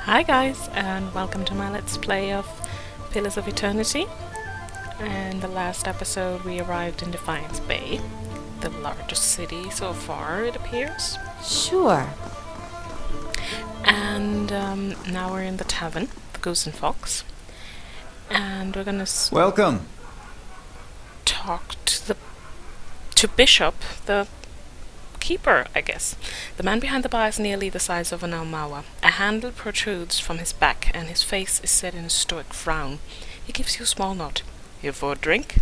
Hi guys, and welcome to my Let's Play of Pillars of Eternity. In the last episode we arrived in Defiance Bay, the largest city so far it appears. Sure. And now we're in the tavern, the Goose and Fox. And we're gonna Welcome. talk to Bishop, the keeper, I guess. The man behind the bar is nearly the size of an Almawa. A handle protrudes from his back, and his face is set in a stoic frown. He gives you a small nod. Here for a drink?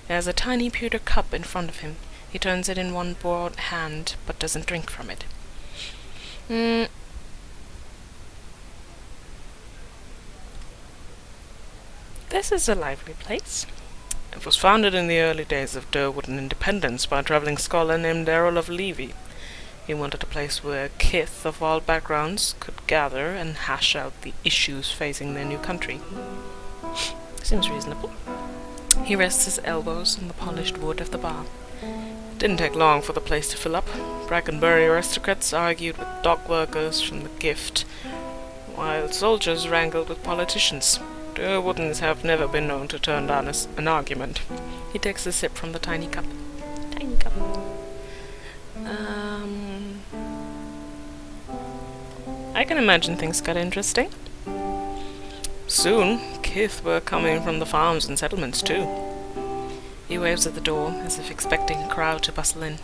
He has a tiny pewter cup in front of him. He turns it in one broad hand, but doesn't drink from it. This is a lively place. It was founded in the early days of Durwood and independence by a travelling scholar named Errol of Levy. He wanted a place where kith of all backgrounds could gather and hash out the issues facing their new country. Seems reasonable. He rests his elbows on the polished wood of the bar. It didn't take long for the place to fill up. Brackenbury aristocrats argued with dock workers from the gift, while soldiers wrangled with politicians. Durwoodens have never been known to turn down an argument. He takes a sip from the tiny cup. Tiny cup. I can imagine things got interesting. Soon, kith were coming from the farms and settlements too. He waves at the door, as if expecting a crowd to bustle in.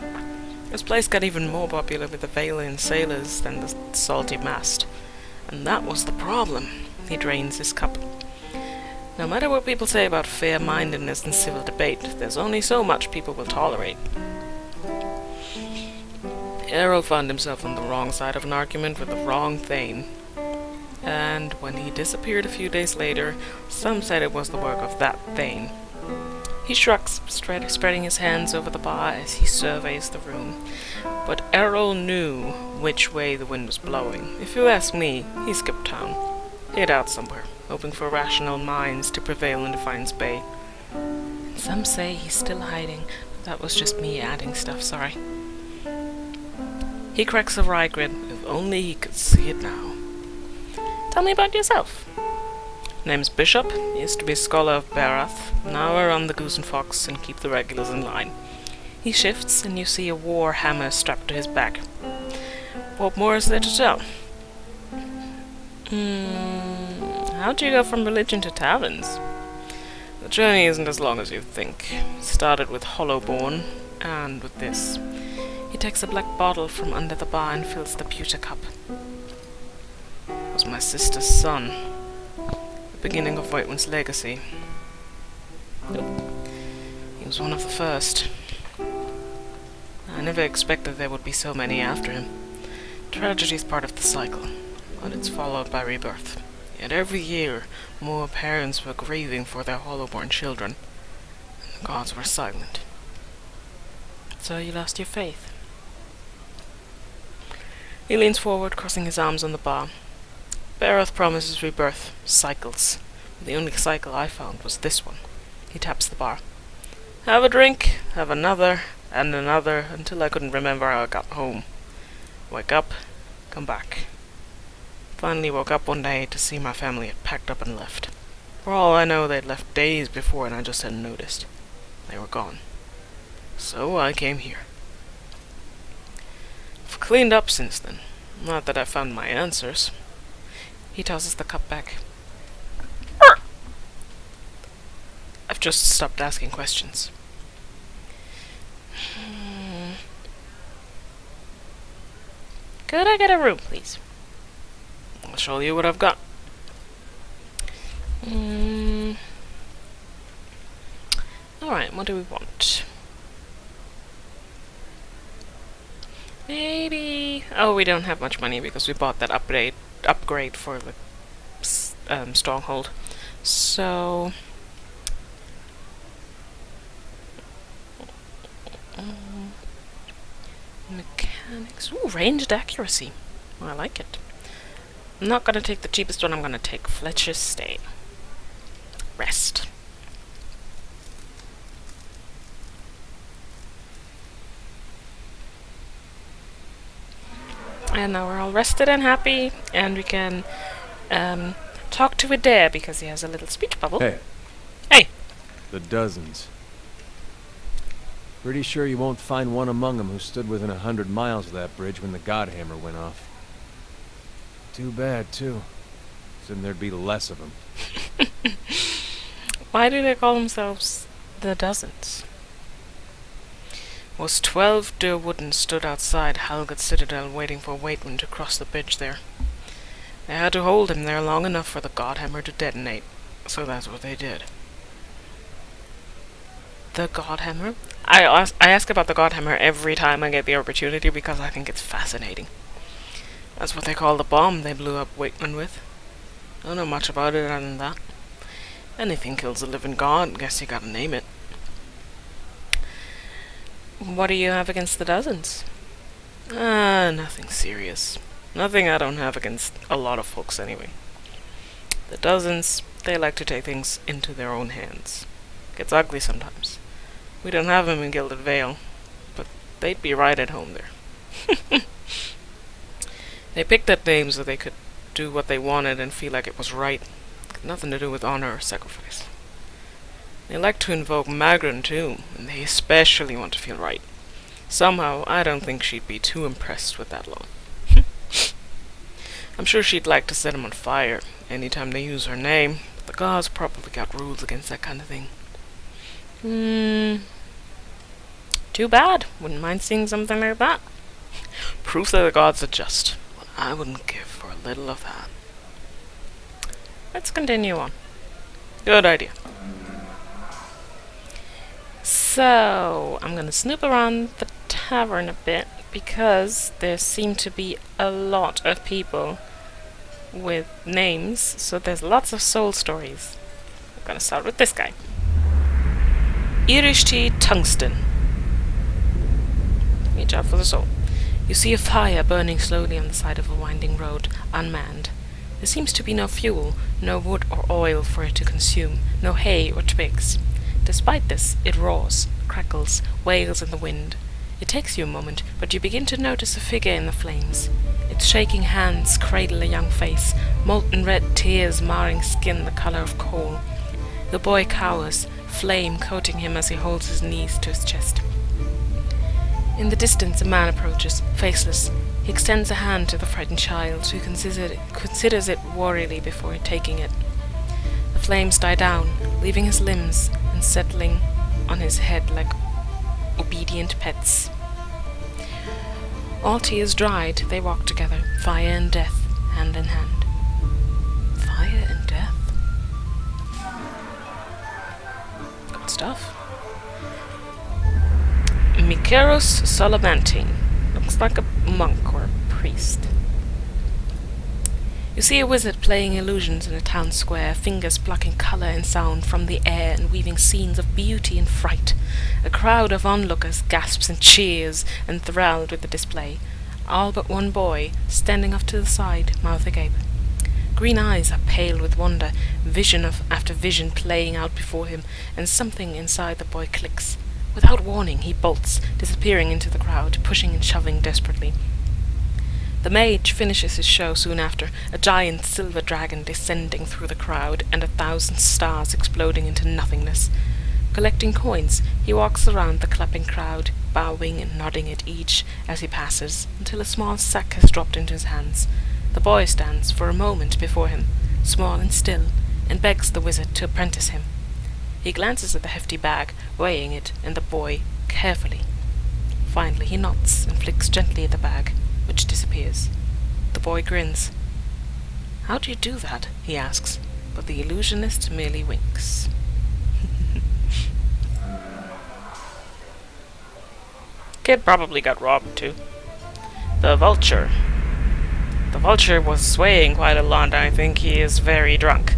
This place got even more popular with the Valian sailors than the salty mast. And that was the problem. He drains his cup. No matter what people say about fair-mindedness and civil debate, there's only so much people will tolerate. Errol found himself on the wrong side of an argument with the wrong Thane. And when he disappeared a few days later, some said it was the work of that Thane. He shrugs, spreading his hands over the bar as he surveys the room. But Errol knew which way the wind was blowing. If you ask me, he skipped town. Hid out somewhere, hoping for rational minds to prevail in Defiance Bay. Some say he's still hiding, but that was just me adding stuff, sorry. He cracks a wry grin. If only he could see it now. Tell me about yourself. Name's Bishop. Used to be a scholar of Barath. Now I run the Goose and Fox and keep the regulars in line. He shifts, and you see a war hammer strapped to his back. What more is there to tell? How'd you go from religion to taverns? The journey isn't as long as you think. Started with Hollowborn, and with this. He takes a black bottle from under the bar and fills the pewter cup. It was my sister's son. The beginning of Whiteone's legacy. He was one of the first. I never expected there would be so many after him. Tragedy's part of the cycle, but it's followed by rebirth. Yet every year, more parents were grieving for their Hollowborn children, and the gods were silent. So you lost your faith. He leans forward, crossing his arms on the bar. Barath promises rebirth, cycles. The only cycle I found was this one. He taps the bar. Have a drink, have another, and another, until I couldn't remember how I got home. Wake up, come back. Finally woke up one day to see my family had packed up and left. For all I know, they'd left days before and I just hadn't noticed. They were gone. So I came here. I've cleaned up since then. Not that I found my answers. He tosses the cup back. I've just stopped asking questions. Could I get a room, please? I'll show you what I've got. Alright, what do we want? Maybe... Oh, we don't have much money because we bought that upgrade for the stronghold. So... mechanics... Ooh, ranged accuracy. I like it. I'm not gonna take the cheapest one, I'm gonna take Fletcher's Stay. Rest. And now we're all rested and happy, and we can Talk to Adair because he has a little speech bubble. Hey. Hey! The dozens. Pretty sure you won't find one among them who stood within 100 miles of that bridge when the Godhammer went off. Too bad, too. Then there'd be less of them. Why do they call themselves the Dozens? Was 12 Durwoodens stood outside Halgate Citadel waiting for Waitman to cross the bridge there. They had to hold him there long enough for the Godhammer to detonate, so that's what they did. The Godhammer? I ask about the Godhammer every time I get the opportunity because I think it's fascinating. That's what they call the bomb they blew up Waitman with. Don't know much about it other than that. Anything kills a living god, guess you gotta name it. What do you have against the Dozens? Nothing serious. Nothing I don't have against a lot of folks anyway. The Dozens, they like to take things into their own hands. Gets ugly sometimes. We don't have them in Gilded Vale, but they'd be right at home there. They picked that name so they could do what they wanted and feel like it was right. Nothing to do with honor or sacrifice. They like to invoke Magran too, and they especially want to feel right. Somehow, I don't think she'd be too impressed with that law. I'm sure she'd like to set him on fire anytime they use her name, but the gods probably got rules against that kind of thing. Too bad. Wouldn't mind seeing something like that. Proof that the gods are just. Well, I wouldn't give for a little of that. Let's continue on. Good idea. So, I'm going to snoop around the tavern a bit because there seem to be a lot of people with names, so there's lots of soul stories. I'm going to start with this guy. Irishti Tungsten. Reach out for the soul. You see a fire burning slowly on the side of a winding road, unmanned. There seems to be no fuel, no wood or oil for it to consume, no hay or twigs. Despite this, it roars, crackles, wails in the wind. It takes you a moment, but you begin to notice a figure in the flames. Its shaking hands cradle a young face, molten red tears marring skin the color of coal. The boy cowers, flame coating him as he holds his knees to his chest. In the distance, a man approaches, faceless. He extends a hand to the frightened child, who considers it warily before taking it. The flames die down, leaving his limbs and settling on his head like obedient pets. All tears dried, they walk together, fire and death, hand in hand. Fire and death? Good stuff. Mikeros Solamantine. Looks like a monk or a priest. You see a wizard playing illusions in a town square, fingers plucking colour and sound from the air and weaving scenes of beauty and fright. A crowd of onlookers gasps and cheers, enthralled with the display. All but one boy, standing off to the side, mouth agape. Green eyes are pale with wonder, vision after vision playing out before him, and something inside the boy clicks. Without warning, he bolts, disappearing into the crowd, pushing and shoving desperately. The mage finishes his show soon after, a giant silver dragon descending through the crowd and 1,000 stars exploding into nothingness. Collecting coins, he walks around the clapping crowd, bowing and nodding at each as he passes, until a small sack has dropped into his hands. The boy stands for a moment before him, small and still, and begs the wizard to apprentice him. He glances at the hefty bag, weighing it, and the boy, carefully. Finally he nods and flicks gently at the bag, which disappears. The boy grins. "How do you do that?" he asks, but the illusionist merely winks. Kid probably got robbed too. The vulture. The vulture was swaying quite a lot. I think he is very drunk.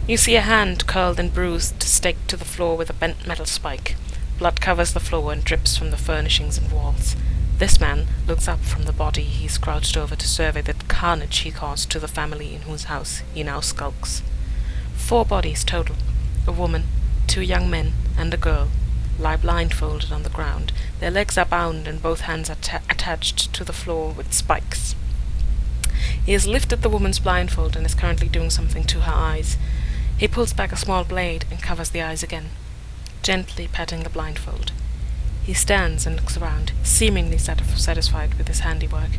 You see a hand curled and bruised, staked to the floor with a bent metal spike. Blood covers the floor and drips from the furnishings and walls. This man looks up from the body he's crouched over to survey the carnage he caused to the family in whose house he now skulks. 4 bodies total. A woman, 2 young men, and a girl lie blindfolded on the ground. Their legs are bound and both hands are attached to the floor with spikes. He has lifted the woman's blindfold and is currently doing something to her eyes. He pulls back a small blade and covers the eyes again, gently patting the blindfold. He stands and looks around, seemingly satisfied with his handiwork.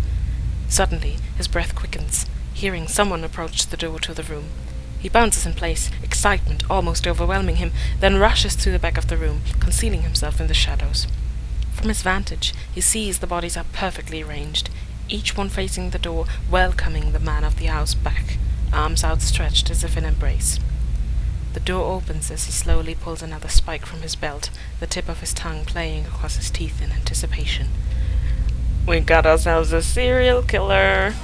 Suddenly, his breath quickens, hearing someone approach the door to the room. He bounces in place, excitement almost overwhelming him, then rushes to the back of the room, concealing himself in the shadows. From his vantage, he sees the bodies are perfectly arranged, each one facing the door, welcoming the man of the house back, arms outstretched as if in embrace. The door opens as he slowly pulls another spike from his belt, the tip of his tongue playing across his teeth in anticipation. We got ourselves a serial killer.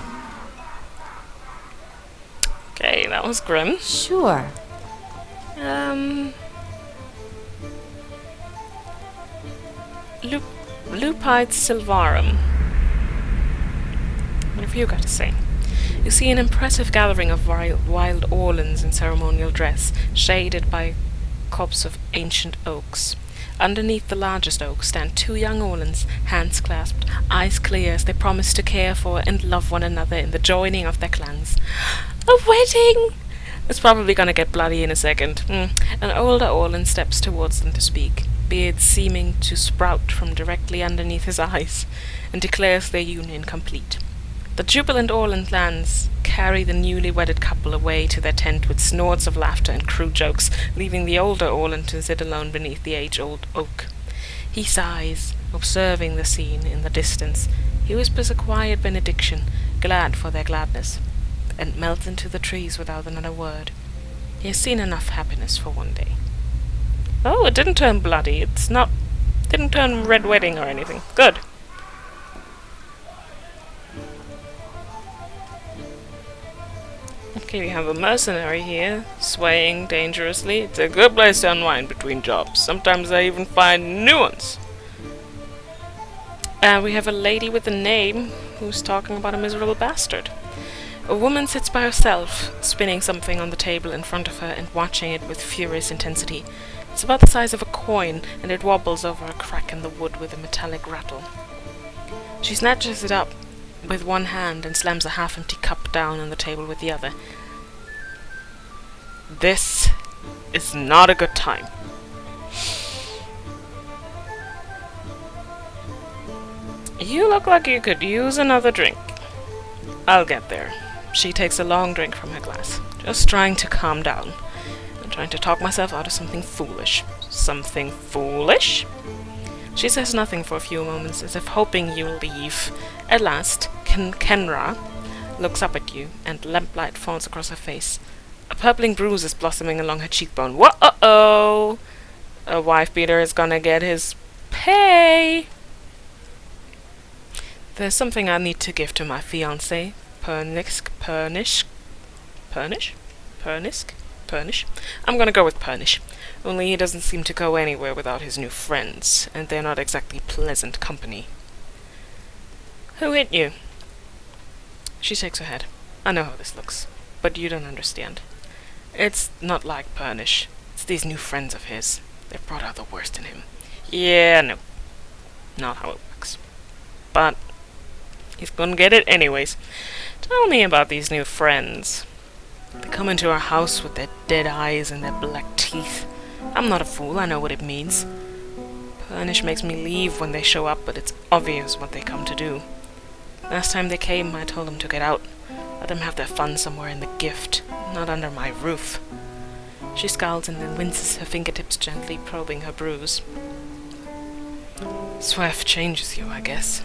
Okay, that was grim. Sure. Lupide silvarum. What have you got to say? You see an impressive gathering of wild orlans in ceremonial dress, shaded by copse of ancient oaks. Underneath the largest oak stand two young orlans, hands clasped, eyes clear as they promise to care for and love one another in the joining of their clans. A wedding! It's probably gonna get bloody in a second. An older orlan steps towards them to speak, beard seeming to sprout from directly underneath his eyes, and declares their union complete. The jubilant Orland clans carry the newly wedded couple away to their tent with snorts of laughter and crude jokes, leaving the older Orland to sit alone beneath the age-old oak. He sighs, observing the scene in the distance. He whispers a quiet benediction, glad for their gladness, and melts into the trees without another word. He has seen enough happiness for one day. Oh, it didn't turn bloody. Didn't turn red wedding or anything. Good. Okay, we have a mercenary here, swaying dangerously. It's a good place to unwind between jobs. Sometimes I even find new ones. We have a lady with a name who's talking about a miserable bastard. A woman sits by herself, spinning something on the table in front of her and watching it with furious intensity. It's about the size of a coin, and it wobbles over a crack in the wood with a metallic rattle. She snatches it up with one hand and slams a half-empty cup down on the table with the other. This is not a good time. You look like you could use another drink. I'll get there. She takes a long drink from her glass, just trying to calm down. I'm trying to talk myself out of something foolish. Something foolish? She says nothing for a few moments, as if hoping you'll leave. At last, Kenra looks up at you, and lamplight falls across her face. A purpling bruise is blossoming along her cheekbone. Whoa-oh! A wife-beater is gonna get his pay! There's something I need to give to my fiancé. Pernish? I'm gonna go with Pernish. Only he doesn't seem to go anywhere without his new friends, and they're not exactly pleasant company. Who hit you? She shakes her head. I know how this looks, but you don't understand. It's not like Pernish. It's these new friends of his. They've brought out the worst in him. Yeah, no. Not how it works. But he's gonna get it anyways. Tell me about these new friends. They come into our house with their dead eyes and their black teeth. I'm not a fool, I know what it means. Pernish makes me leave when they show up, but it's obvious what they come to do. Last time they came, I told them to get out. Let them have their fun somewhere in the gift, not under my roof. She scowls and then winces, her fingertips gently probing her bruise. Swaff changes you, I guess.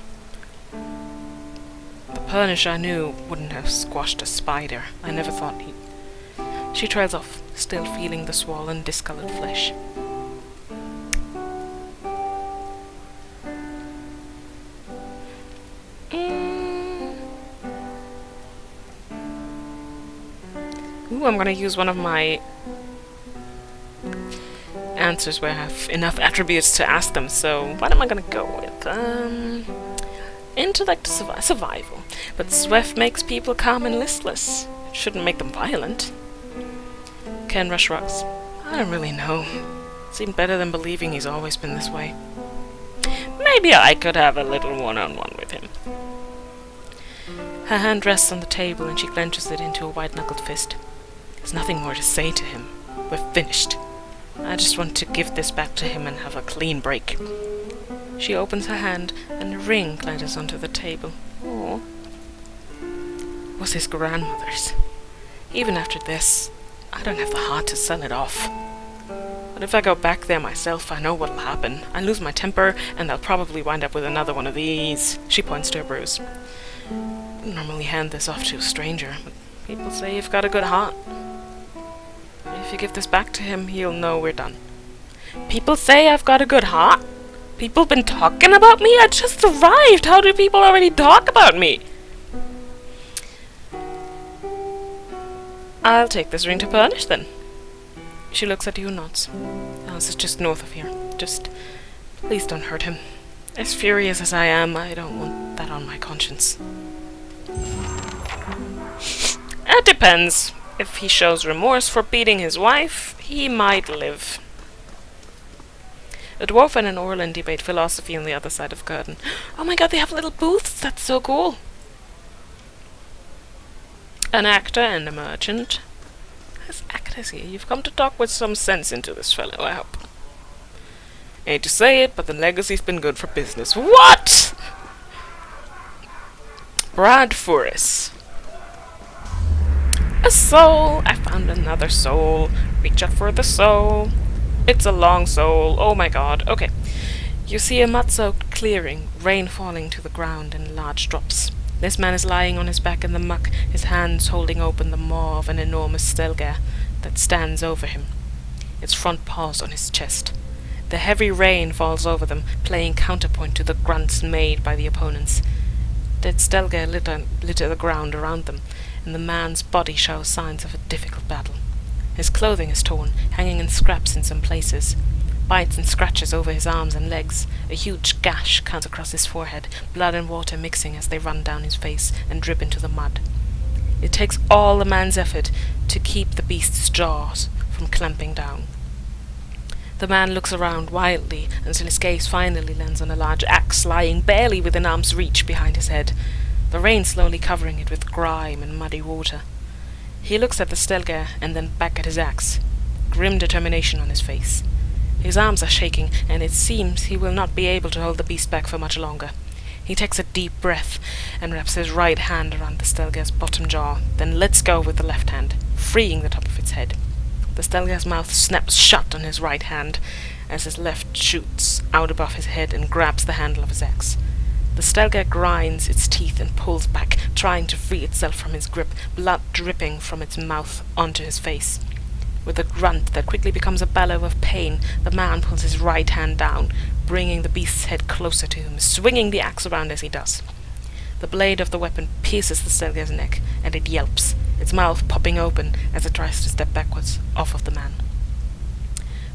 The Pernish I knew wouldn't have squashed a spider. I never thought he'd... She trails off, still feeling the swollen, discolored flesh. Ooh, I'm gonna use one of my answers where I have enough attributes to ask them, so what am I gonna go with? Intellect survival. But Swift makes people calm and listless. It shouldn't make them violent. Ken shrugs. I don't really know. Seemed better than believing he's always been this way. Maybe I could have a little one-on-one with him. Her hand rests on the table and she clenches it into a white-knuckled fist. There's nothing more to say to him. We're finished. I just want to give this back to him and have a clean break. She opens her hand and a ring glides onto the table. Oh, it was his grandmother's. Even after this, I don't have the heart to sell it off. But if I go back there myself, I know what'll happen. I lose my temper, and I'll probably wind up with another one of these. She points to her bruise. I don't normally hand this off to a stranger, but people say you've got a good heart. If you give this back to him, he'll know we're done. People say I've got a good heart? People been talking about me? I just arrived! How do people already talk about me? I'll take this ring to punish then. She looks at you and nods. Oh, this is just north of here. Just, please don't hurt him. As furious as I am, I don't want that on my conscience. It depends. If he shows remorse for beating his wife, he might live. A dwarf and an Orlan debate philosophy on the other side of the curtain. Oh my god, they have little booths! That's so cool! An actor and a merchant. As actors here, you've come to talk with some sense into this fellow, I hope. Hate to say it, but the legacy's been good for business. What?! Brad Forrest. A soul! I found another soul. Reach out for the soul. It's a long soul. Oh my god. Okay. You see a mud-soaked clearing, rain falling to the ground in large drops. This man is lying on his back in the muck, his hands holding open the maw of an enormous stelgar that stands over him, its front paws on his chest. The heavy rain falls over them, playing counterpoint to the grunts made by the opponents. That stelgar litter the ground around them, and the man's body shows signs of a difficult battle. His clothing is torn, hanging in scraps in some places. Bites and scratches over his arms and legs. A huge gash cuts across his forehead, blood and water mixing as they run down his face and drip into the mud. It takes all the man's effort to keep the beast's jaws from clamping down. The man looks around wildly until his gaze finally lands on a large axe lying barely within arm's reach behind his head, the rain slowly covering it with grime and muddy water. He looks at the stelgar and then back at his axe, grim determination on his face. His arms are shaking, and it seems he will not be able to hold the beast back for much longer. He takes a deep breath and wraps his right hand around the stelgar's bottom jaw, then lets go with the left hand, freeing the top of its head. The stelgar's mouth snaps shut on his right hand as his left shoots out above his head and grabs the handle of his axe. The stelgar grinds its teeth and pulls back, trying to free itself from his grip, blood dripping from its mouth onto his face. With a grunt that quickly becomes a bellow of pain, the man pulls his right hand down, bringing the beast's head closer to him, swinging the axe around as he does. The blade of the weapon pierces the stelgar's neck, and it yelps, its mouth popping open as it tries to step backwards off of the man.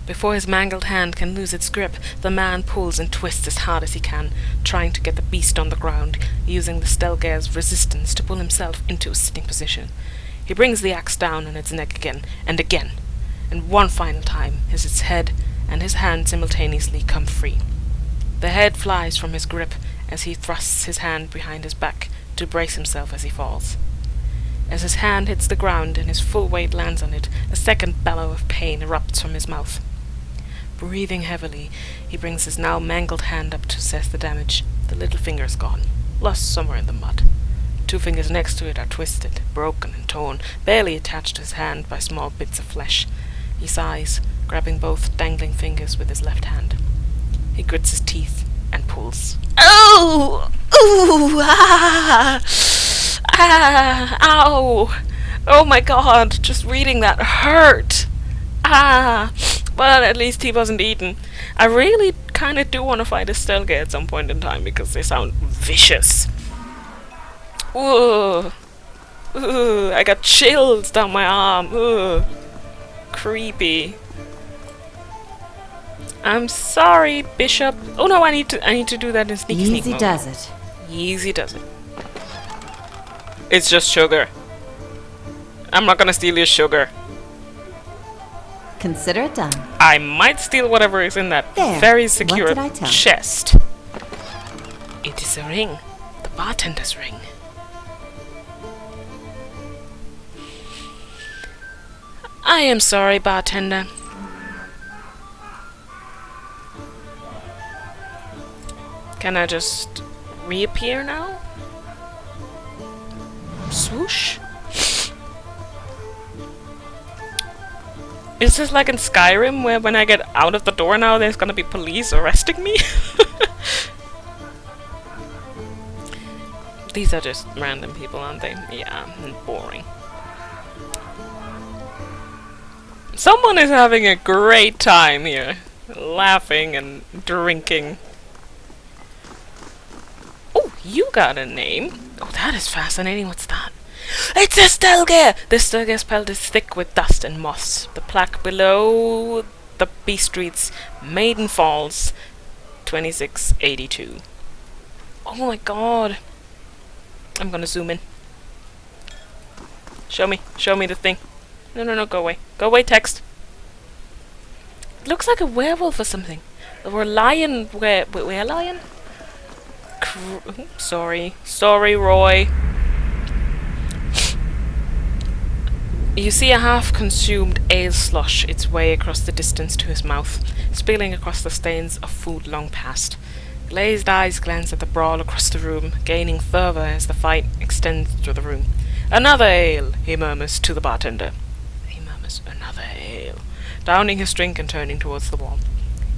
Before his mangled hand can lose its grip, the man pulls and twists as hard as he can, trying to get the beast on the ground, using the stelgar's resistance to pull himself into a sitting position. He brings the axe down on its neck again, and one final time as its head and his hand simultaneously come free. The head flies from his grip as he thrusts his hand behind his back to brace himself as he falls. As his hand hits the ground and his full weight lands on it, a second bellow of pain erupts from his mouth. Breathing heavily, he brings his now mangled hand up to assess the damage. The little finger is gone, lost somewhere in the mud. 2 fingers next to it are twisted, broken and torn, barely attached to his hand by small bits of flesh. He sighs, grabbing both dangling fingers with his left hand. He grits his teeth and pulls. Oh! Ooh! Ah! Ah! Ow! Oh my god, just reading that hurt! Ah! But at least he wasn't eaten. I really kinda do want to fight a stelgar at some point in time because they sound vicious. Ooh. Ooh, I got chills down my arm. Ooh. Creepy. I'm sorry, Bishop. Oh no, I need to do that in sneaky sneak mode. Easy does it. Easy does it. It's just sugar. I'm not gonna steal your sugar. Consider it done. I might steal whatever is in that There. very What secure did I tell you? chest. It is a ring. The bartender's ring. I am sorry, bartender. Can I just reappear now? Swoosh? Is this like in Skyrim, where when I get out of the door now, there's gonna be police arresting me? These are just random people, aren't they? Yeah, boring. Someone is having a great time here. Laughing and drinking. Oh, you got a name. Oh, that is fascinating. What's that? It's a Stelge! The Stelge's pelt is thick with dust and moss. The plaque below the beast reads Maiden Falls 2682. Oh my god. I'm gonna zoom in. Show me the thing. No, go away. Go away, text. It looks like a werewolf or something. Or a lion. Where lion? Sorry, Roy. You see a half-consumed ale slush its way across the distance to his mouth, spilling across the stains of food long past. Glazed eyes glance at the brawl across the room, gaining fervor as the fight extends through the room. Another ale, he murmurs to the bartender. He murmurs, another ale, downing his drink and turning towards the wall.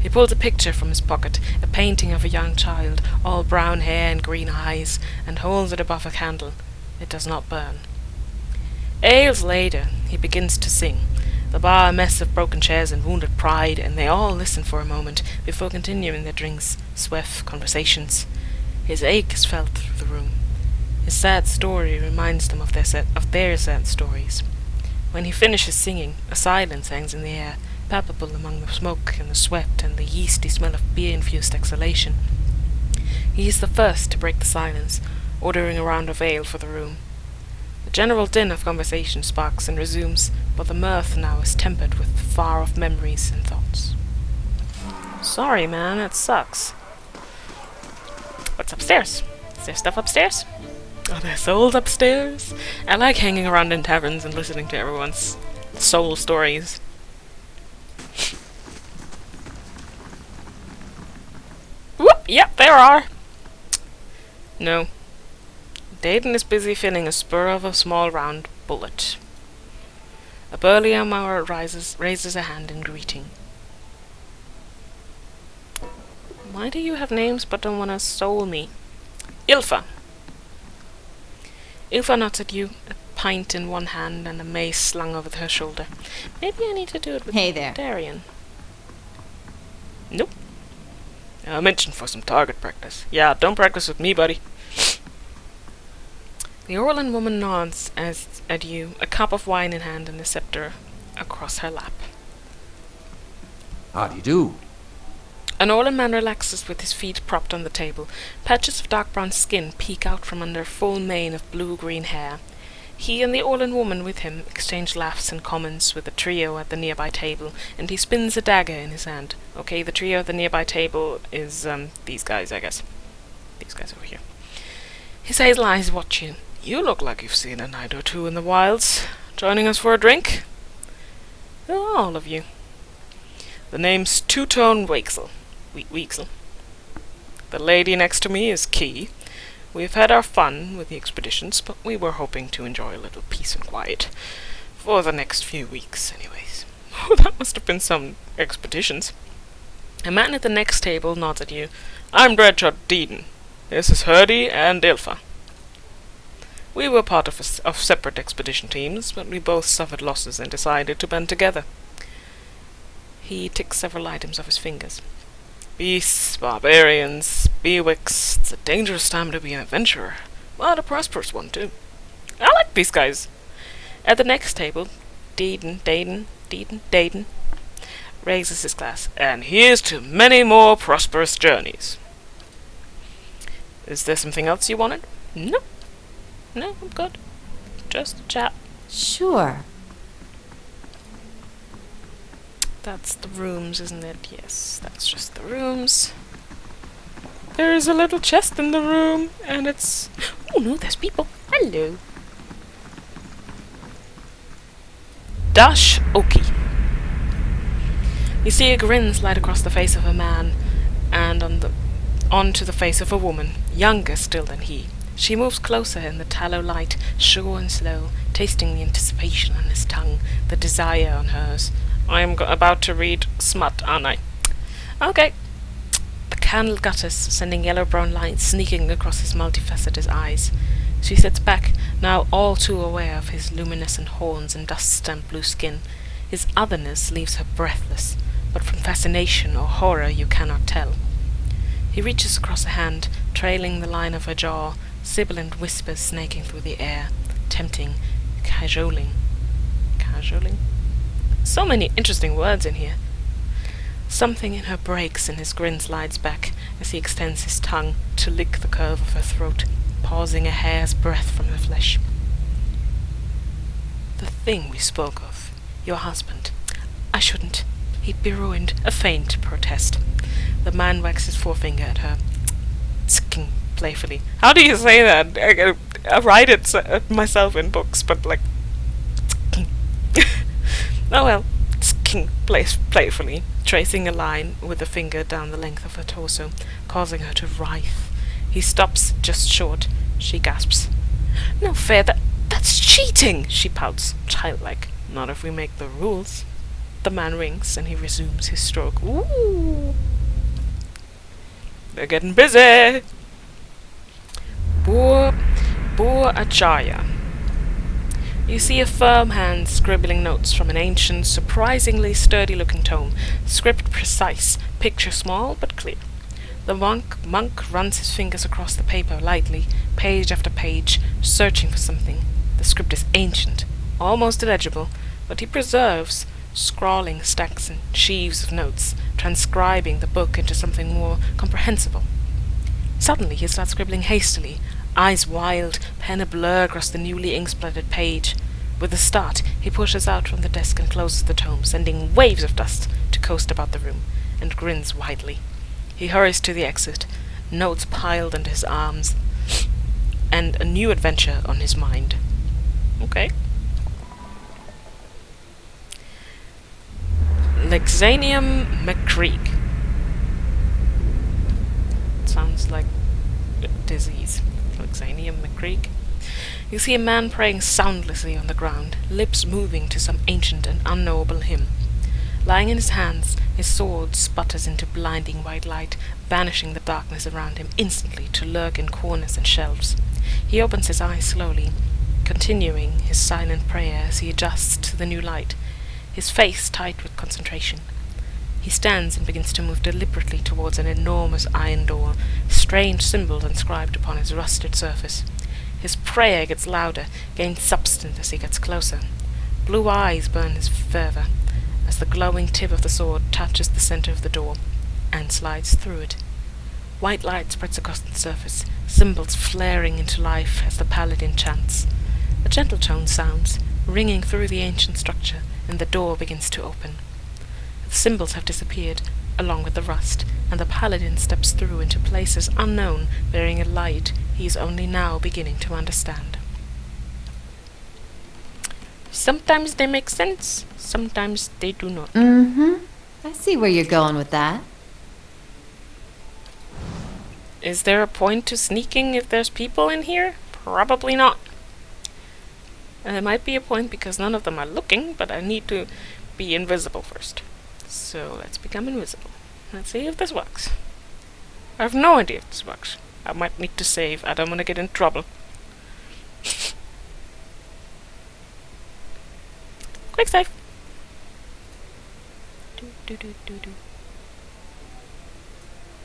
He pulls a picture from his pocket, a painting of a young child, all brown hair and green eyes, and holds it above a candle. It does not burn. Ales later, he begins to sing. The bar a mess of broken chairs and wounded pride, and they all listen for a moment before continuing their drinks, swift conversations. His ache is felt through the room. His sad story reminds them of their sad stories. When he finishes singing, a silence hangs in the air, palpable among the smoke and the sweat and the yeasty smell of beer-infused exhalation. He is the first to break the silence, ordering a round of ale for the room. The general din of conversation sparks and resumes, but the mirth now is tempered with far-off memories and thoughts. Sorry, man, it sucks. What's upstairs? Is there stuff upstairs? Are there souls upstairs? I like hanging around in taverns and listening to everyone's soul stories. Whoop! Yep, there are! No. Dayton is busy filling a spur of a small round bullet. A burly Amara raises a hand in greeting. Why do you have names but don't want to soul me? Ilfa! Ilfa nods at you, a pint in one hand and a mace slung over her shoulder. Maybe I need to do it with Darian. Nope. I mentioned for some target practice. Yeah, don't practice with me, buddy. The Orlan woman nods at you, a cup of wine in hand and a scepter across her lap. How do you do? An Orlan man relaxes with his feet propped on the table. Patches of dark brown skin peek out from under a full mane of blue-green hair. He and the Orlan woman with him exchange laughs and comments with the trio at the nearby table, and he spins a dagger in his hand. Okay, the trio at the nearby table is, these guys, I guess. These guys over here. His hazel eyes watch you. You look like you've seen a night or two in the wilds. Joining us for a drink? Who are all of you? The name's Two-Tone Weaksel. Weaksel. The lady next to me is Key. We've had our fun with the expeditions, but we were hoping to enjoy a little peace and quiet. For the next few weeks, anyways. Oh, that must have been some expeditions. A man at the next table nods at you. I'm Dreadshot Deedon. This is Hurdy and Ilfa. We were part of separate expedition teams, but we both suffered losses and decided to band together. He ticks several items off his fingers. Beasts, barbarians, bewicks. It's a dangerous time to be an adventurer, but a prosperous one too. I like these guys. At the next table, Dayton raises his glass. And here's to many more prosperous journeys. Is there something else you wanted? No. No, I'm good. Just a chat. Sure. That's the rooms, isn't it? Yes, that's just the rooms. There is a little chest in the room, and it's... Oh no, there's people. Hello. Dash Oki. You see a grin slide across the face of a man and onto the face of a woman, younger still than he. She moves closer in the tallow light, sure and slow, tasting the anticipation on his tongue, the desire on hers. I'm about to read smut, aren't I? Okay. The candle gutters, sending yellow-brown light sneaking across his multifaceted eyes. She sits back, now all too aware of his luminescent horns and dust-stamped blue skin. His otherness leaves her breathless, but from fascination or horror you cannot tell. He reaches across a hand, trailing the line of her jaw, sibilant whispers snaking through the air, tempting, cajoling. Cajoling? So many interesting words in here. Something in her breaks and his grin slides back as he extends his tongue to lick the curve of her throat, pausing a hair's breadth from her flesh. The thing we spoke of, your husband. I shouldn't. He'd be ruined. A faint protest. The man wags his forefinger at her, tsk-ing playfully. How do you say that? I write it myself in books, but like... tsk-ing. Oh well, tsk-ing playfully, tracing a line with a finger down the length of her torso, causing her to writhe. He stops just short. She gasps. No fair, that's cheating, she pouts, childlike. Not if we make the rules. The man winks and he resumes his stroke. Ooh! They're getting busy! Bur Acharya. You see a firm hand scribbling notes from an ancient, surprisingly sturdy-looking tome, script precise, picture small but clear. The monk runs his fingers across the paper lightly, page after page, searching for something. The script is ancient, almost illegible, but he preserves, scrawling stacks and sheaves of notes, transcribing the book into something more comprehensible. Suddenly he starts scribbling hastily, eyes wild, pen a blur across the newly ink-splattered page. With a start, he pushes out from the desk and closes the tome, sending waves of dust to coast about the room, and grins widely. He hurries to the exit, notes piled under his arms, and a new adventure on his mind. Okay. Lexanium McCreek. Sounds like a disease. Lexanium McCreek. You see a man praying soundlessly on the ground, lips moving to some ancient and unknowable hymn. Lying in his hands, his sword sputters into blinding white light, banishing the darkness around him instantly to lurk in corners and shelves. He opens his eyes slowly, continuing his silent prayer as he adjusts to the new light, his face tight with concentration. He stands and begins to move deliberately towards an enormous iron door, strange symbols inscribed upon its rusted surface. His prayer gets louder, gains substance as he gets closer. Blue eyes burn his fervor as the glowing tip of the sword touches the center of the door and slides through it. White light spreads across the surface, symbols flaring into life as the paladin chants. A gentle tone sounds, ringing through the ancient structure, and the door begins to open. The symbols have disappeared, along with the rust, and the paladin steps through into places unknown, bearing a light he is only now beginning to understand. Sometimes they make sense, sometimes they do not. I see where you're going with that. Is there a point to sneaking if there's people in here? Probably not. There might be a point because none of them are looking, but I need to be invisible first. So let's become invisible. Let's see if this works. I have no idea if this works. I might need to save. I don't want to get in trouble. Quick save.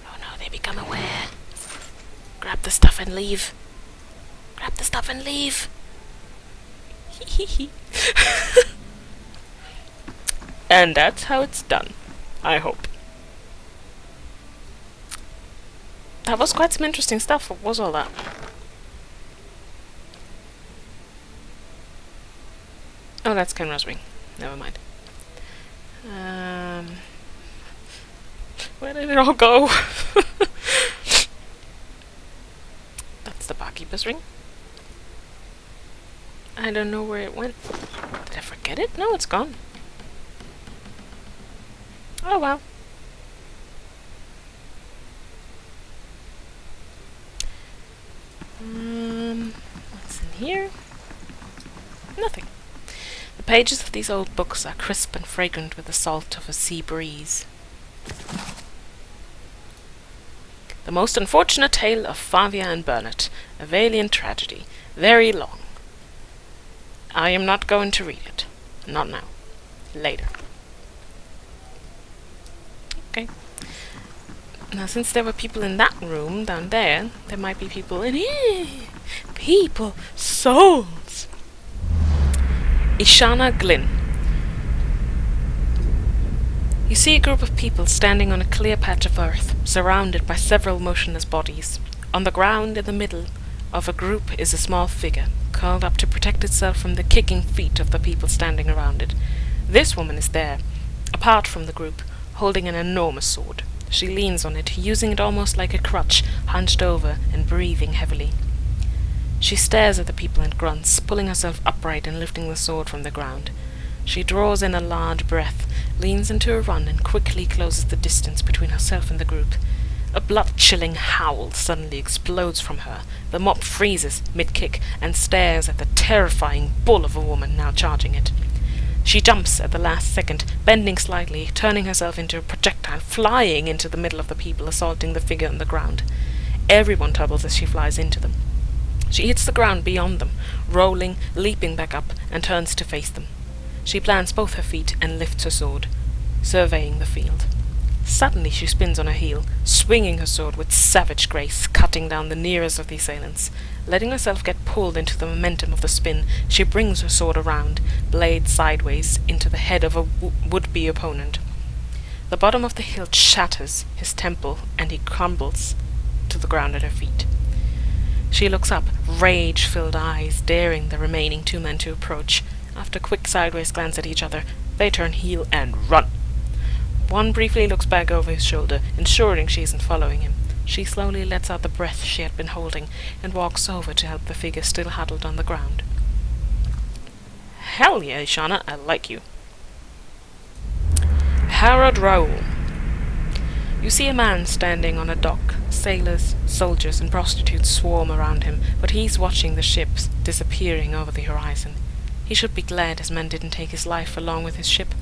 Oh no, they become aware. Grab the stuff and leave. Grab the stuff and leave. And that's how it's done. I hope. That was quite some interesting stuff. What was all that? Oh, that's Kenra's ring. Never mind. Where did it all go? That's the barkeeper's ring. I don't know where it went. Did I forget it? No, it's gone. Oh well. What's in here? Nothing. The pages of these old books are crisp and fragrant with the salt of a sea breeze. The most unfortunate tale of Favia and Bernard, a valiant tragedy, very long. I am not going to read it. Not now. Later. Okay. Now, since there were people in that room down there, there might be people in here. People. Souls. Ishana Glynn. You see a group of people standing on a clear patch of earth, surrounded by several motionless bodies. On the ground in the middle of a group is a small figure, curled up to protect itself from the kicking feet of the people standing around it. This woman is there, apart from the group, holding an enormous sword. She leans on it, using it almost like a crutch, hunched over and breathing heavily. She stares at the people and grunts, pulling herself upright and lifting the sword from the ground. She draws in a large breath, leans into a run, and quickly closes the distance between herself and the group. A blood-chilling howl suddenly explodes from her. The mob freezes mid-kick and stares at the terrifying bull of a woman now charging it. She jumps at the last second, bending slightly, turning herself into a projectile, flying into the middle of the people assaulting the figure on the ground. Everyone tumbles as she flies into them. She hits the ground beyond them, rolling, leaping back up, and turns to face them. She plants both her feet and lifts her sword, surveying the field. Suddenly she spins on her heel, swinging her sword with savage grace, cutting down the nearest of the assailants. Letting herself get pulled into the momentum of the spin, she brings her sword around, blade sideways, into the head of a would-be opponent. The bottom of the hilt shatters his temple, and he crumbles to the ground at her feet. She looks up, rage-filled eyes daring the remaining two men to approach. After a quick sideways glance at each other, they turn heel and run. One briefly looks back over his shoulder, ensuring she isn't following him. She slowly lets out the breath she had been holding and walks over to help the figure still huddled on the ground. Hell yeah, Ishana, I like you. Harrod Raoul. You see a man standing on a dock. Sailors, soldiers, and prostitutes swarm around him, but he's watching the ships disappearing over the horizon. He should be glad his men didn't take his life along with his ship,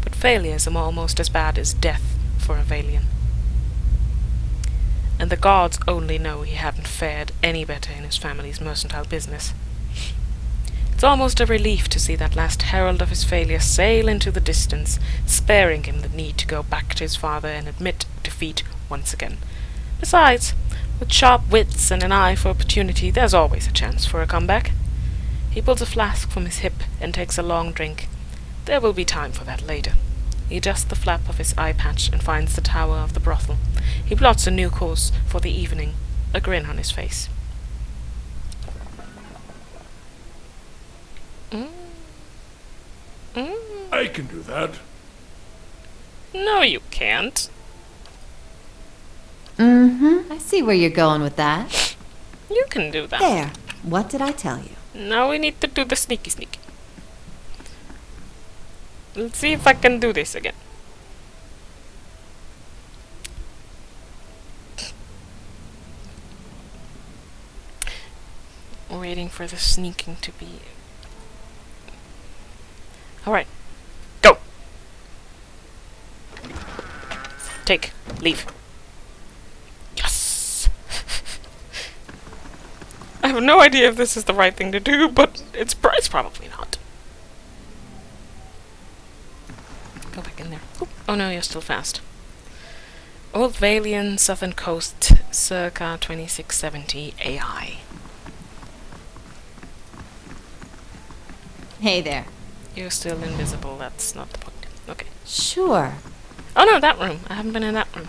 but failures are almost as bad as death for a Valian. And the gods only know he hadn't fared any better in his family's mercantile business. It's almost a relief to see that last herald of his failure sail into the distance, sparing him the need to go back to his father and admit defeat once again. Besides, with sharp wits and an eye for opportunity, there's always a chance for a comeback. He pulls a flask from his hip and takes a long drink. There will be time for that later. He adjusts the flap of his eye patch and finds the tower of the brothel. He plots a new course for the evening, a grin on his face. I can do that. No, you can't. I see where you're going with that. You can do that. There. What did I tell you? Now we need to do the sneaky sneaky. Let's see if I can do this again. Waiting for the sneaking to be... Alright. Go! Take. Leave. Yes! I have no idea if this is the right thing to do, but it's probably not. Go back in there. Oop. Oh no, you're still fast. Old Valian, Southern Coast, circa 2670 AI. Hey there. You're still invisible, that's not the point. Okay. Sure. Oh no, that room. I haven't been in that room.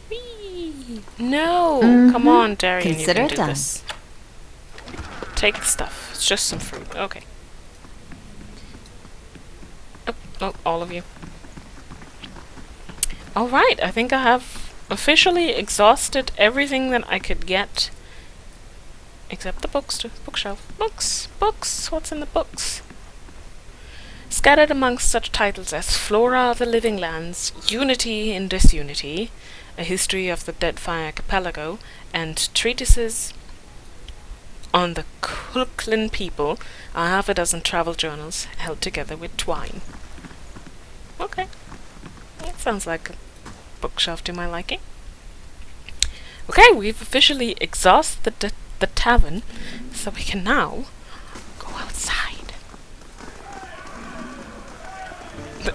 Whee! No! Come on, Darian, Consider you it can do done. this. Take the stuff. It's just some fruit. Okay. Oh, all of you. Alright, I think I have officially exhausted everything that I could get Except the books, too. Bookshelf. Books! Books! What's in the books? Scattered amongst such titles as Flora of the Living Lands, Unity in Disunity, A History of the Deadfire Archipelago, and treatises on the Kulklin people are half a dozen travel journals held together with twine. Okay. That sounds like a bookshelf to my liking. Okay, we've officially exhausted the tavern, so we can now go outside.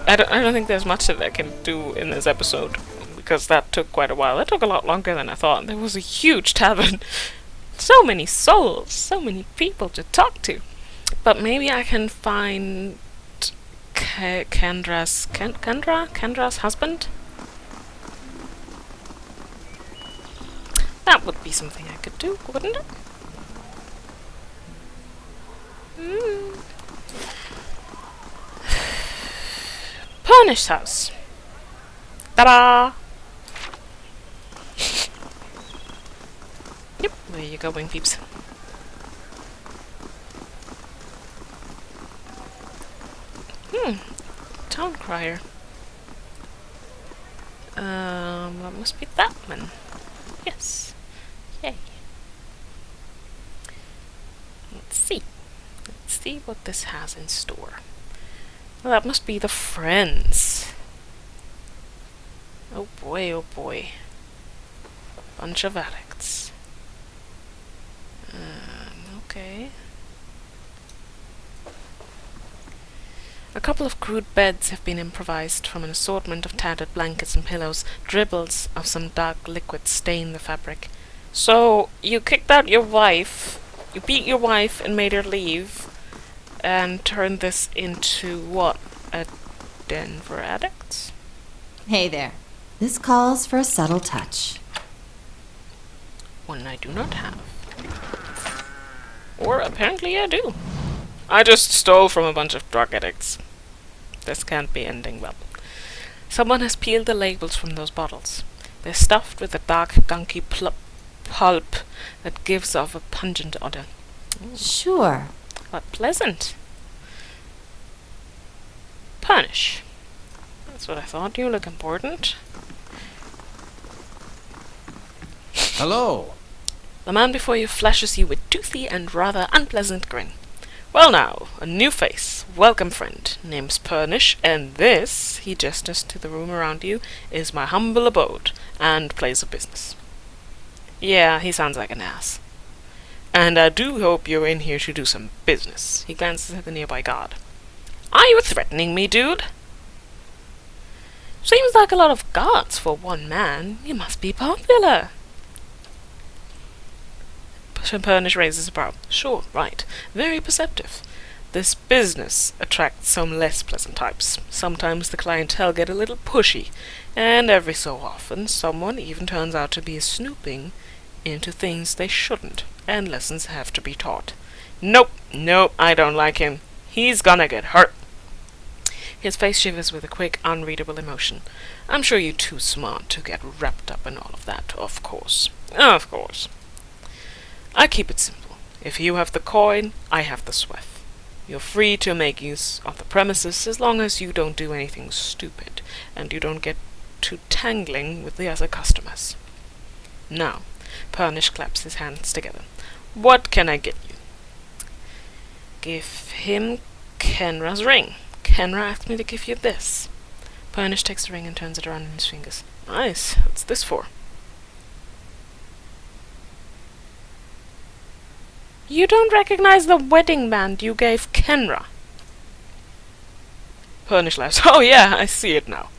I don't think there's much that I can do in this episode, because that took quite a while. That took a lot longer than I thought. There was a huge tavern. So many souls, so many people to talk to. But maybe I can find Kendra's husband? That would be something I could do, wouldn't it? Pernish's house. Ta-da! Yep, where you going, peeps? Town crier. That must be that one. Yes. Yay. Let's see. Let's see what this has in store. Well, that must be the friends. Oh boy, oh boy. Bunch of addicts. Okay. A couple of crude beds have been improvised from an assortment of tattered blankets and pillows. Dribbles of some dark liquid stain the fabric. So, you kicked out your wife, you beat your wife and made her leave, and turned this into what? A den for addicts? Hey there. This calls for a subtle touch. One I do not have. Or apparently I do. I just stole from a bunch of drug addicts. This can't be ending well. Someone has peeled the labels from those bottles. They're stuffed with a dark, gunky pulp that gives off a pungent odor. Sure. But pleasant. Punish. That's what I thought. You look important. Hello! The man before you flashes you with toothy and rather unpleasant grin. Well now, a new face. Welcome, friend. Name's Purnish, and this, he gestures to the room around you, is my humble abode and place of business. Yeah, he sounds like an ass. And I do hope you're in here to do some business. He glances at the nearby guard. Are you threatening me, dude? Seems like a lot of guards for one man. You must be popular. Purnish raises a brow. Sure, right. Very perceptive. This business attracts some less pleasant types. Sometimes the clientele get a little pushy, and every so often someone even turns out to be snooping into things they shouldn't, and lessons have to be taught. Nope, I don't like him. He's gonna get hurt. His face shivers with a quick, unreadable emotion. I'm sure you're too smart to get wrapped up in all of that, of course. Of course. I keep it simple. If you have the coin, I have the sweat. You're free to make use of the premises as long as you don't do anything stupid, and you don't get too tangling with the other customers. Now, Purnish claps his hands together. What can I get you? Give him Kenra's ring. Kenra asked me to give you this. Purnish takes the ring and turns it around in his fingers. Nice. What's this for? You don't recognize the wedding band you gave Kenra? Purnish laughs. Oh yeah, I see it now.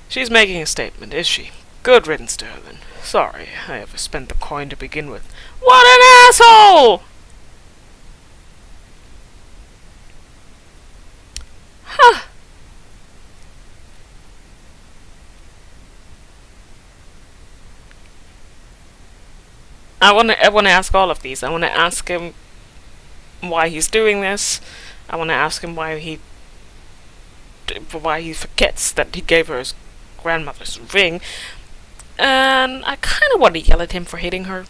She's making a statement, is she? Good riddance to her then. Sorry, I ever spent the coin to begin with. What an asshole! Huh. I wanna ask all of these. I wanna ask him why he's doing this. I wanna ask him why he forgets that he gave her his grandmother's ring. And I kinda wanna yell at him for hitting her.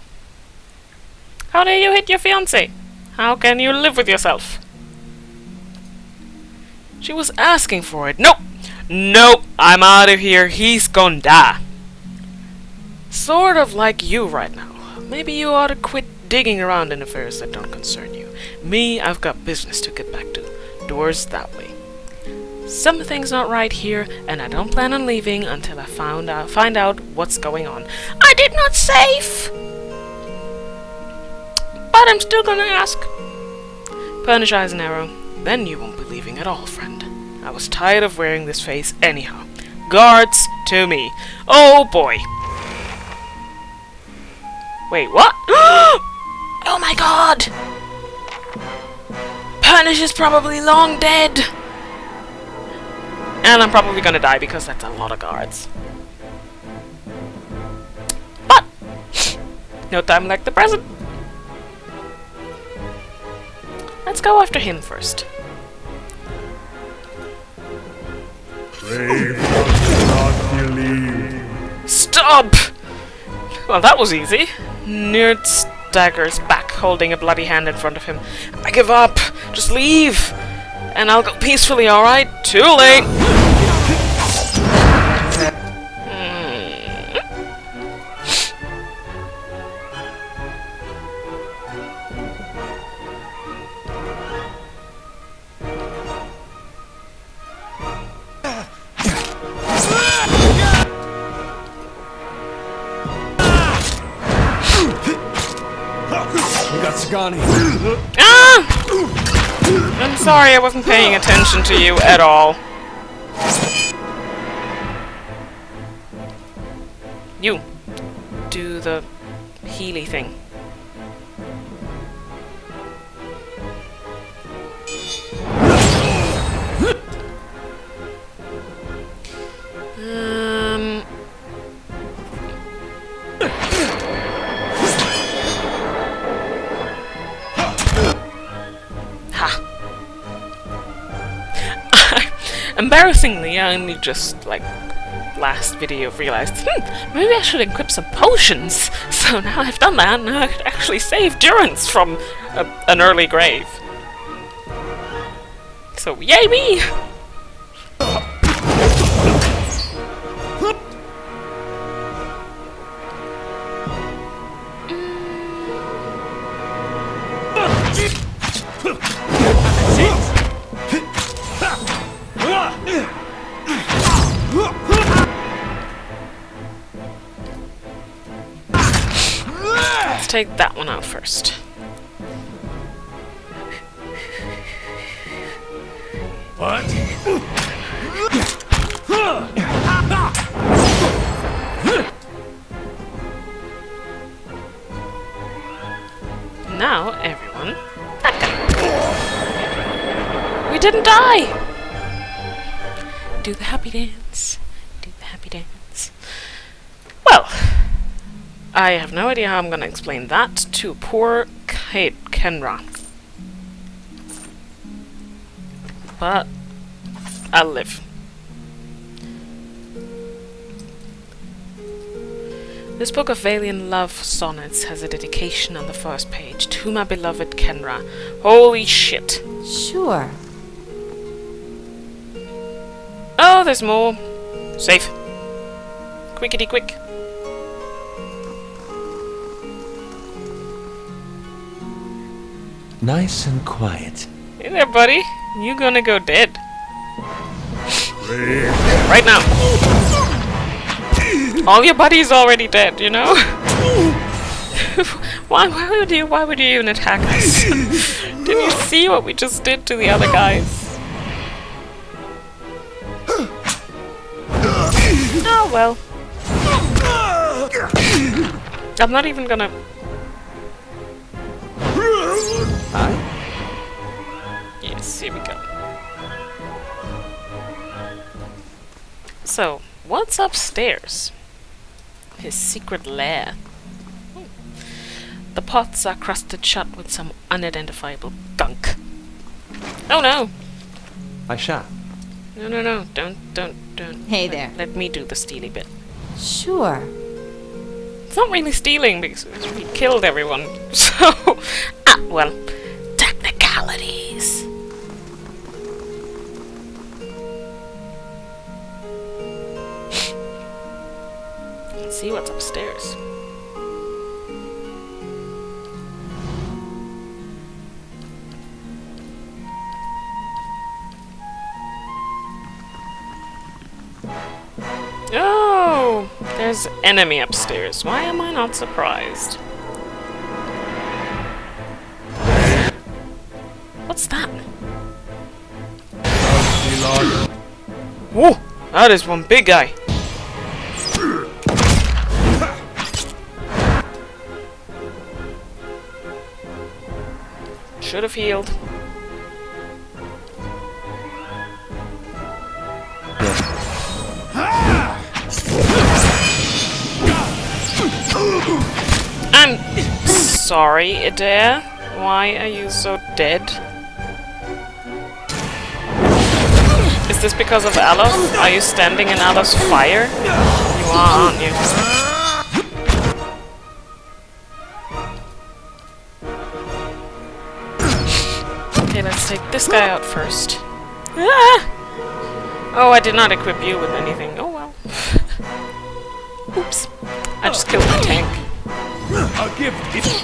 How dare you hit your fiancé? How can you live with yourself? She was asking for it. Nope! Nope! I'm out of here. He's gonna die. Sort of like you right now. Maybe you ought to quit digging around in affairs that don't concern you. Me, I've got business to get back to. Doors that way. Something's not right here, and I don't plan on leaving until I find out what's going on. I did not save! But I'm still gonna ask. Punish eyes and arrow. Then you won't be leaving at all, friend. I was tired of wearing this face anyhow. Guards to me. Oh boy. Wait, what? Oh my god! Punish is probably long dead. And I'm probably gonna die because that's a lot of guards. But no time like the present. Let's go after him first. Brave does not believe. Stop! Well, that was easy. Nerd staggers back, holding a bloody hand in front of him. I give up. Just leave. And I'll go peacefully, alright? Too late! We got Sagani. Ah! I'm sorry, I wasn't paying attention to you at all. You. Do the Healy thing. Embarrassingly, I only just, like, last video realized, maybe I should equip some potions. So now I've done that, now I could actually save Durance from an early grave. So, yay me! Let's take that one out first. What? Now, everyone, that guy. We didn't die! Do the happy dance. Do the happy dance. Well, I have no idea how I'm gonna explain that to poor Kenra. But I'll live. This book of Valiant love sonnets has a dedication on the first page to my beloved Kenra. Holy shit. Sure. Oh, there's more. Safe. Quickity quick. Nice and quiet. Hey there, buddy. You gonna go dead. Brave. Right now. All your buddies already dead, you know? why would you even attack us? Didn't you see what we just did to the other guys? Oh well. I'm not even gonna... Hi? Yes, here we go. So, what's upstairs? His secret lair. The pots are crusted shut with some unidentifiable gunk. Oh no! Aisha. No, don't. Hey there. Let me do the steely bit. Sure. It's not really stealing because we killed everyone. So, well, technicalities. Let's see what's upstairs. Oh, there's enemy upstairs. Why am I not surprised? What's that? Whoa, that is one big guy. Should have healed. I'm sorry, Adair. Why are you so dead? Is this because of Aleph? Are you standing in Aleph's fire? You are, aren't you? Okay, let's take this guy out first. Ah! Oh, I did not equip you with anything. Oh well. Oops. I just killed my tank. I'll give it.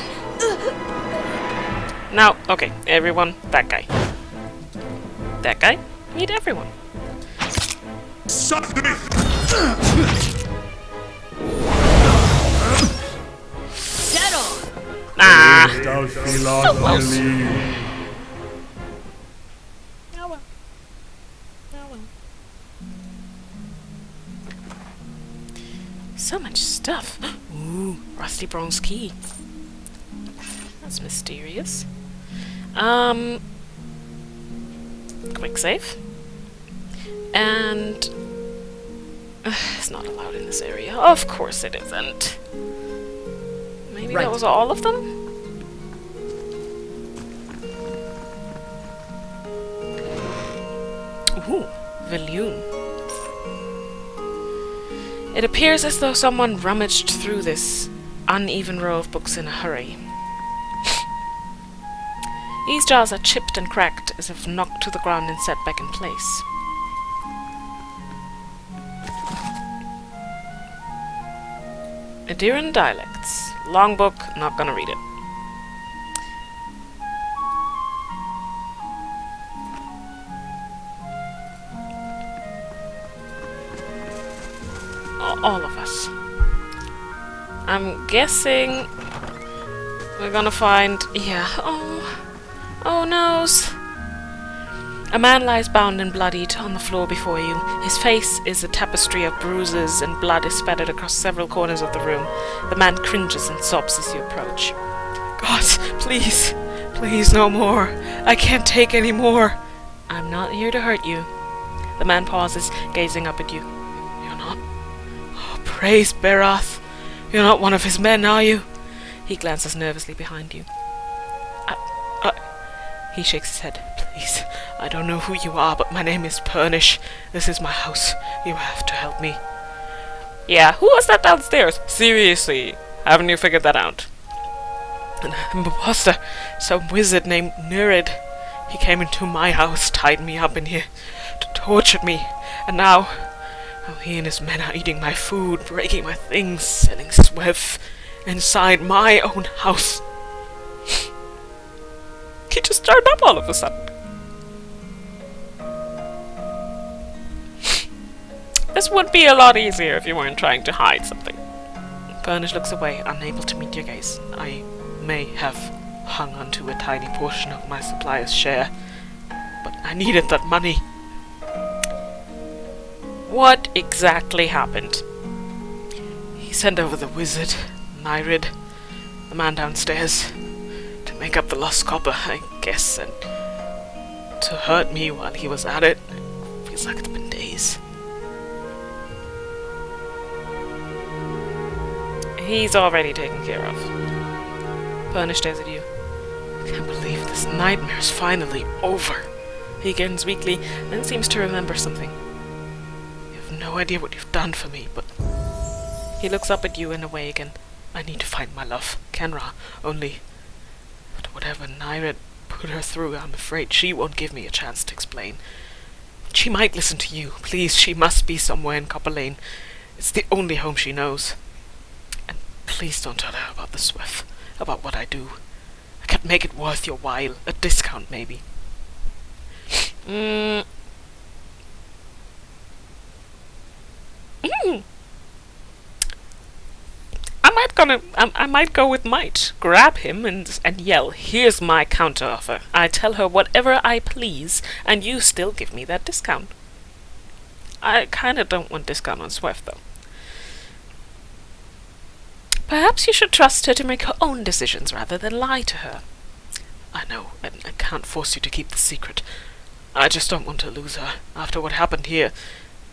Now, okay, everyone, that guy. That guy, meet everyone. Suck me. Ah! Thou shalt not believe. Oh well. Oh well. So much stuff. Ooh, rusty bronze key. That's mysterious. Quick save. And it's not allowed in this area. Of course it isn't. Maybe that was all of them? Ooh, Viljoen. It appears as though someone rummaged through this uneven row of books in a hurry. These jars are chipped and cracked, as if knocked to the ground and set back in place. Adiran dialects. Long book, not gonna read it. All of us. I'm guessing we're gonna find... yeah. Oh noes. A man lies bound and bloodied on the floor before you. His face is a tapestry of bruises, and blood is spattered across several corners of the room. The man cringes and sobs as you approach. God, please. Please, no more. I can't take any more. I'm not here to hurt you. The man pauses, gazing up at you. You're not? Oh, praise Berath. You're not one of his men, are you? He glances nervously behind you. He shakes his head. Please, I don't know who you are, but my name is Purnish. This is my house. You have to help me. Yeah, who was that downstairs? Seriously, haven't you figured that out? An imposter, some wizard named Nurid. He came into my house, tied me up in here, tortured me, and now he and his men are eating my food, breaking my things, selling swev inside my own house. He just turned up all of a sudden. This would be a lot easier if you weren't trying to hide something. Furnish looks away, unable to meet your gaze. I may have hung onto a tiny portion of my supplier's share, but I needed that money. What exactly happened? He sent over the wizard, Nyrid, the man downstairs, to make up the lost copper, I guess, and to hurt me while he was at it. Feels like it's been days. He's already taken care of. Purnish stares at you. I can't believe this nightmare is finally over. He grins weakly, then seems to remember something. You have no idea what you've done for me, but... He looks up at you and away again. I need to find my love, Kenra, only... But whatever Naira put her through, I'm afraid she won't give me a chance to explain. She might listen to you. Please, she must be somewhere in Copper Lane. It's the only home she knows. And please don't tell her about the Swift, about what I do. I can make it worth your while. A discount, maybe. I might go with might. Grab him and yell, "Here's my counteroffer. I tell her whatever I please, and you still give me that discount." I kinda don't want discount on Swift, though. Perhaps you should trust her to make her own decisions rather than lie to her. I know, and I can't force you to keep the secret. I just don't want to lose her. After what happened here,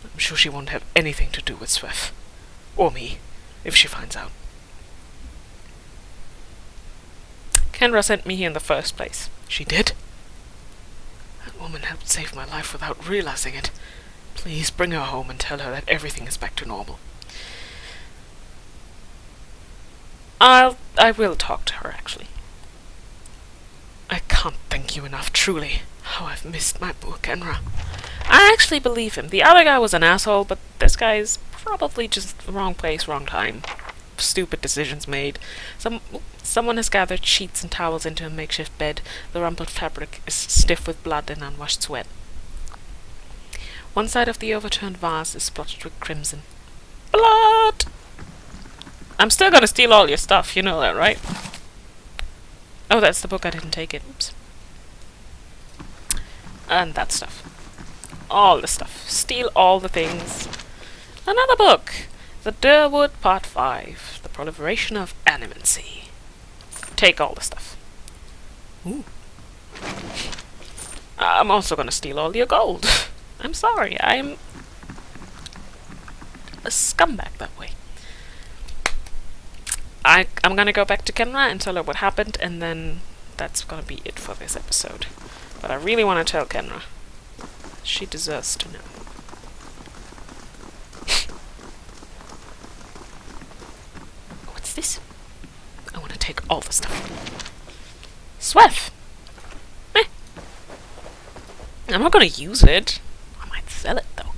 I'm sure she won't have anything to do with Swift. Or me, if she finds out. Kendra sent me here in the first place. She did? That woman helped save my life without realizing it. Please bring her home and tell her that everything is back to normal. I will talk to her, actually. I can't thank you enough, truly. How I've missed my poor Kenra. I actually believe him. The other guy was an asshole, but this guy's probably just wrong place, wrong time. Stupid decisions made. Someone has gathered sheets and towels into a makeshift bed. The rumpled fabric is stiff with blood and unwashed sweat. One side of the overturned vase is splotched with crimson. Blood! I'm still gonna steal all your stuff, you know that, right? Oh, that's the book, I didn't take it. Oops. And that stuff. All the stuff. Steal all the things. Another book! The Durwood Part 5. The Proliferation of Animancy. Take all the stuff. Ooh. I'm also gonna steal all your gold. I'm sorry, I'm a scumbag that way. I'm gonna go back to Kenra and tell her what happened, and then that's gonna be it for this episode. But I really want to tell Kenra. She deserves to know. What's this? I want to take all the stuff. Swift! Eh. I'm not gonna use it. I might sell it, though.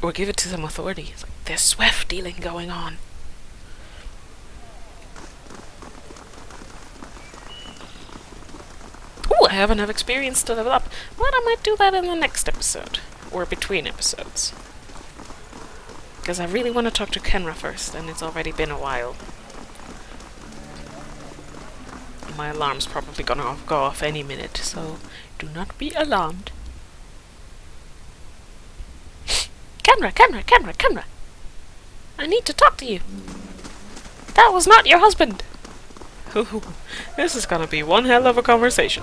Or give it to some authority. It's like, there's Swift dealing going on. Ooh, I have enough experience to level up. But I might do that in the next episode. Or between episodes. Because I really want to talk to Kenra first, and it's already been a while. My alarm's probably gonna go off any minute, so do not be alarmed. Kenra! I need to talk to you. That was not your husband. Ooh, this is gonna be one hell of a conversation.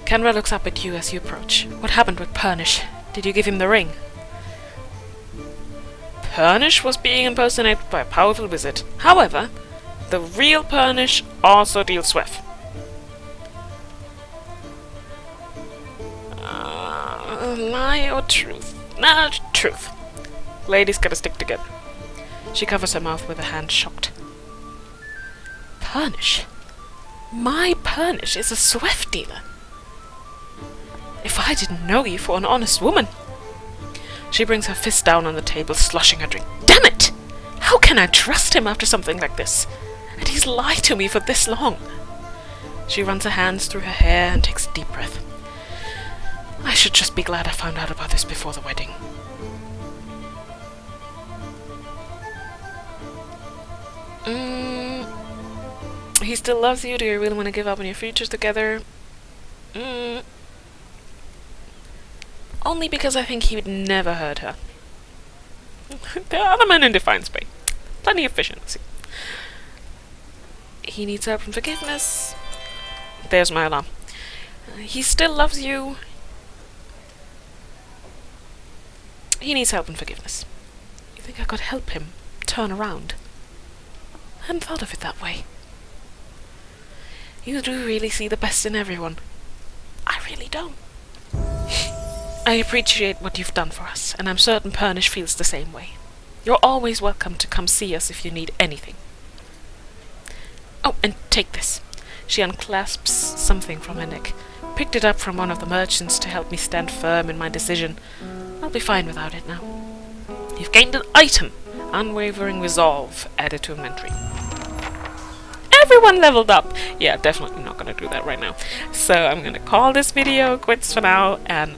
Kenra looks up at you as you approach. What happened with Purnish? Did you give him the ring? Purnish was being impersonated by a powerful wizard. However, the real Purnish also deals Swift. Lie or truth? Nah, truth. Ladies gotta stick together. She covers her mouth with a hand, shocked. Purnish? My Purnish is a Swift dealer. If I didn't know you for an honest woman. She brings her fist down on the table, sloshing her drink. Damn it! How can I trust him after something like this? And he's lied to me for this long. She runs her hands through her hair and takes a deep breath. I should just be glad I found out about this before the wedding. He still loves you. Do you really want to give up on your futures together? Only because I think he would never hurt her. There are other men in Defiance Bay. Plenty of fish in the sea. He needs help and forgiveness. There's my alarm. He still loves you. He needs help and forgiveness. You think I could help him turn around? I hadn't thought of it that way. You do really see the best in everyone. I really don't. I appreciate what you've done for us, and I'm certain Pernish feels the same way. You're always welcome to come see us if you need anything. Oh, and take this. She unclasps something from her neck. Picked it up from one of the merchants to help me stand firm in my decision. I'll be fine without it now. You've gained an item. Unwavering resolve added to inventory. Everyone leveled up. Yeah, definitely not gonna do that right now. So I'm gonna call this video quits for now, and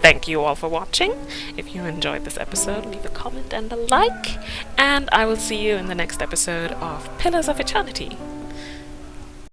thank you all for watching. If you enjoyed this episode, leave a comment and a like, and I will see you in the next episode of Pillars of Eternity.